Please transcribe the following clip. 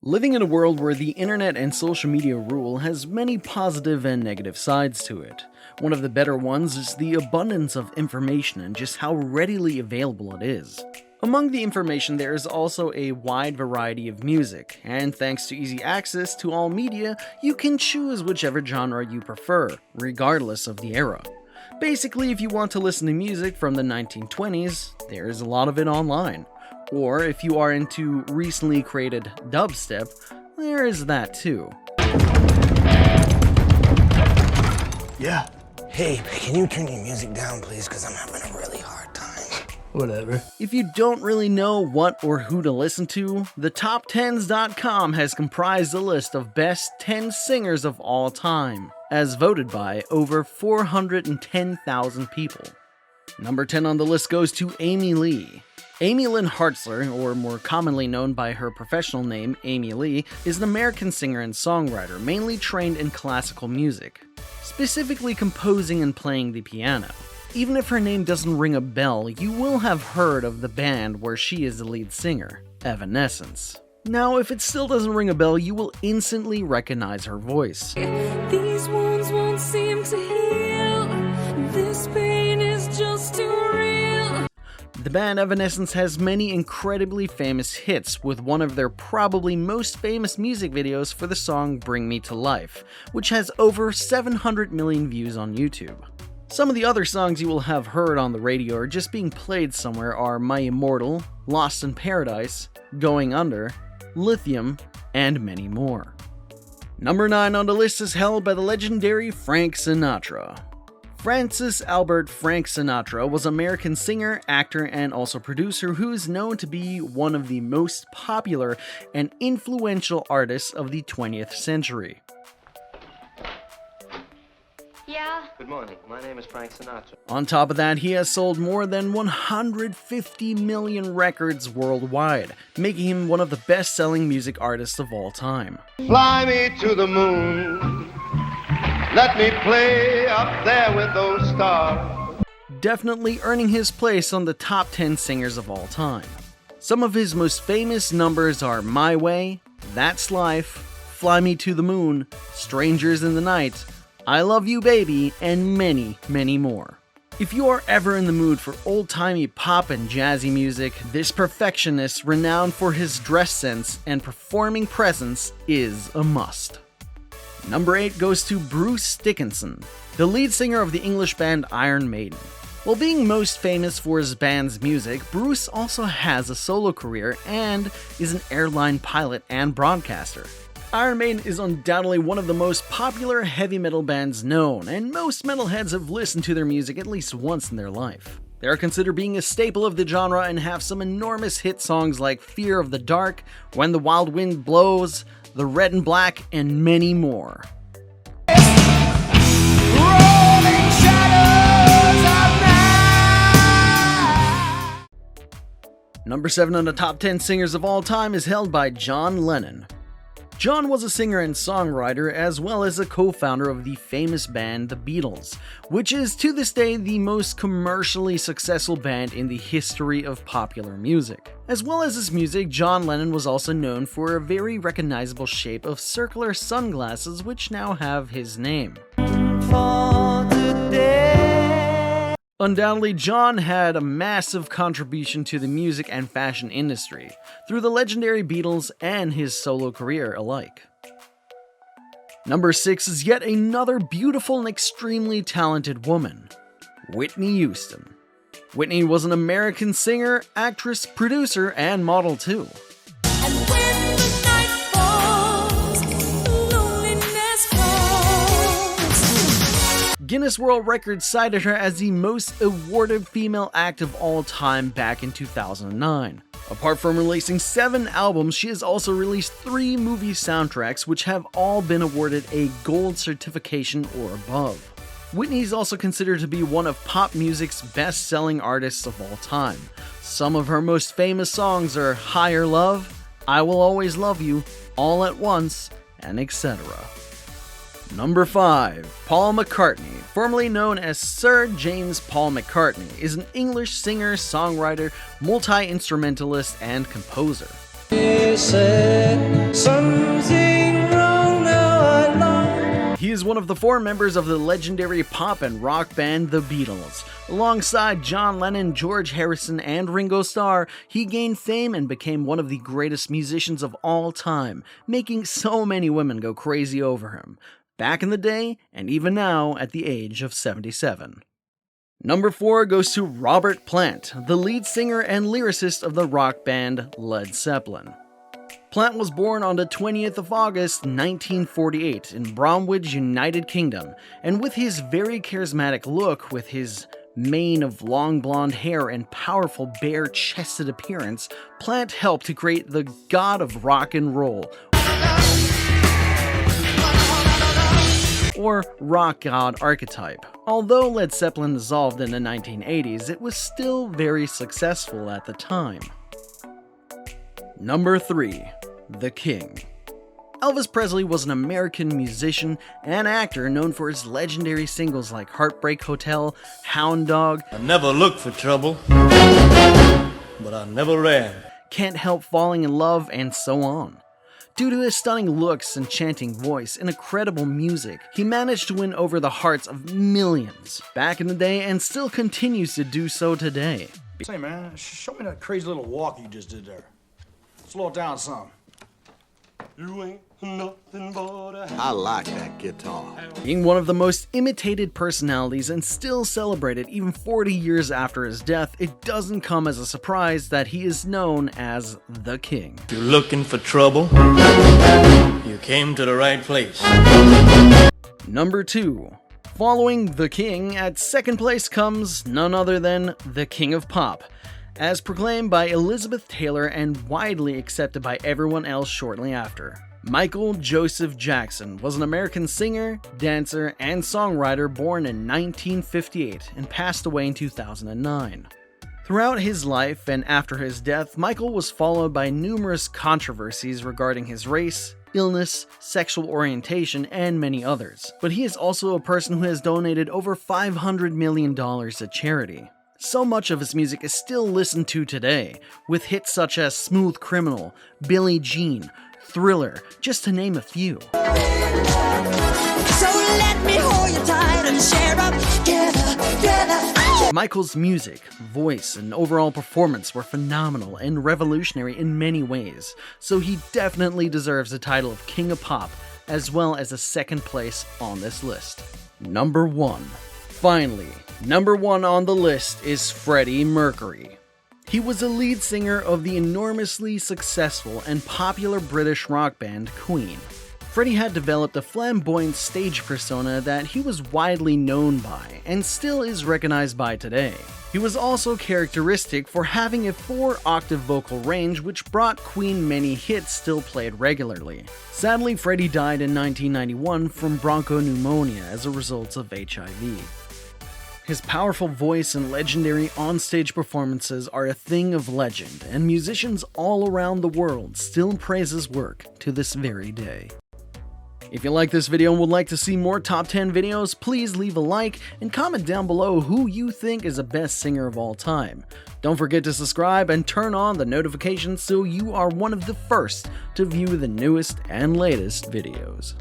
Living in a world where the internet and social media rule has many positive and negative sides to it. One of the better ones is the abundance of information and just how readily available it is. Among the information there is also a wide variety of music, and thanks to easy access to all media, you can choose whichever genre you prefer, regardless of the era. Basically, if you want to listen to music from the 1920s, there is a lot of it online. Or if you are into recently created dubstep, there is that too. Yeah. Hey, can you turn your music down, please? Because I'm having a really hard time. Whatever. If you don't really know what or who to listen to, the top10s.com has comprised a list of best 10 singers of all time, as voted by over 410,000 people. Number 10 on the list goes to Amy Lee. Amy Lynn Hartzler, or more commonly known by her professional name Amy Lee, is an American singer and songwriter mainly trained in classical music, specifically composing and playing the piano. Even if her name doesn't ring a bell, you will have heard of the band where she is the lead singer, Evanescence. Now, if it still doesn't ring a bell, you will instantly recognize her voice. These wounds won't seem to heal. This pain is just too real. The band Evanescence has many incredibly famous hits, with one of their probably most famous music videos for the song Bring Me to Life, which has over 700 million views on YouTube. Some of the other songs you will have heard on the radio or just being played somewhere are My Immortal, Lost in Paradise, Going Under, Lithium, and many more. Number 9 on the list is held by the legendary Frank Sinatra. Francis Albert Frank Sinatra was an American singer, actor, and also producer who is known to be one of the most popular and influential artists of the 20th century. Yeah? Good morning. My name is Frank Sinatra. On top of that, he has sold more than 150 million records worldwide, making him one of the best-selling music artists of all time. Fly me to the moon. Let me play up there with those stars. Definitely earning his place on the top 10 singers of all time. Some of his most famous numbers are My Way, That's Life, Fly Me to the Moon, Strangers in the Night, I Love You Baby, and many, many more. If you are ever in the mood for old-timey pop and jazzy music, this perfectionist, renowned for his dress sense and performing presence, is a must. Number 8 goes to Bruce Dickinson, the lead singer of the English band Iron Maiden. While being most famous for his band's music, Bruce also has a solo career and is an airline pilot and broadcaster. Iron Maiden is undoubtedly one of the most popular heavy metal bands known, and most metalheads have listened to their music at least once in their life. They are considered being a staple of the genre and have some enormous hit songs like Fear of the Dark, When the Wild Wind Blows, The Red and Black, and many more. Number 7 on the top 10 singers of all time is held by John Lennon. John was a singer and songwriter as well as a co-founder of the famous band The Beatles, which is to this day the most commercially successful band in the history of popular music. As well as his music, John Lennon was also known for a very recognizable shape of circular sunglasses which now have his name. Undoubtedly, John had a massive contribution to the music and fashion industry, through the legendary Beatles and his solo career alike. Number 6 is yet another beautiful and extremely talented woman, Whitney Houston. Whitney was an American singer, actress, producer, and model too. And when the night falls, loneliness falls. Guinness World Record cited her as the most awarded female act of all time back in 2009. Apart from releasing 7 albums, she has also released 3 movie soundtracks which have all been awarded a gold certification or above. Whitney is also considered to be one of pop music's best-selling artists of all time. Some of her most famous songs are Higher Love, I Will Always Love You, All at Once, and etc. Number 5. Paul McCartney, formerly known as Sir James Paul McCartney, is an English singer, songwriter, multi-instrumentalist, and composer. He said, one of the 4 members of the legendary pop and rock band The Beatles. Alongside John Lennon, George Harrison, and Ringo Starr, he gained fame and became one of the greatest musicians of all time, making so many women go crazy over him, back in the day and even now at the age of 77. Number 4 goes to Robert Plant, the lead singer and lyricist of the rock band Led Zeppelin. Plant was born on the 20th of August 1948 in Bromwich, United Kingdom, and with his very charismatic look, with his mane of long blonde hair and powerful bare-chested appearance, Plant helped to create the god of rock and roll, or rock god archetype. Although Led Zeppelin dissolved in the 1980s, it was still very successful at the time. Number 3. The King. Elvis Presley was an American musician and actor known for his legendary singles like Heartbreak Hotel, Hound Dog, I never looked for trouble, but I never ran. Can't Help Falling in Love, and so on. Due to his stunning looks, enchanting voice, and incredible music, he managed to win over the hearts of millions back in the day and still continues to do so today. Say, man, show me that crazy little walk you just did there. Slow it down some. You ain't nothing but a... I like that guitar. Being one of the most imitated personalities and still celebrated even 40 years after his death, it doesn't come as a surprise that he is known as the King. You're looking for trouble? You came to the right place. Number 2. Following the King, at second place comes none other than the King of Pop, as proclaimed by Elizabeth Taylor and widely accepted by everyone else shortly after. Michael Joseph Jackson was an American singer, dancer, and songwriter born in 1958 and passed away in 2009. Throughout his life and after his death, Michael was followed by numerous controversies regarding his race, illness, sexual orientation, and many others. But he is also a person who has donated over $500 million to charity. So much of his music is still listened to today, with hits such as Smooth Criminal, Billie Jean, Thriller, just to name a few. So let me hold you tight and share up together. Michael's music, voice, and overall performance were phenomenal and revolutionary in many ways, so he definitely deserves the title of King of Pop, as well as a second place on this list. Number 1. Finally, number 1 on the list is Freddie Mercury. He was a lead singer of the enormously successful and popular British rock band Queen. Freddie had developed a flamboyant stage persona that he was widely known by and still is recognized by today. He was also characteristic for having a 4-octave vocal range, which brought Queen many hits still played regularly. Sadly, Freddie died in 1991 from bronchopneumonia as a result of HIV. His powerful voice and legendary onstage performances are a thing of legend, and musicians all around the world still praise his work to this very day. If you like this video and would like to see more top 10 videos, please leave a like and comment down below who you think is the best singer of all time. Don't forget to subscribe and turn on the notifications so you are one of the first to view the newest and latest videos.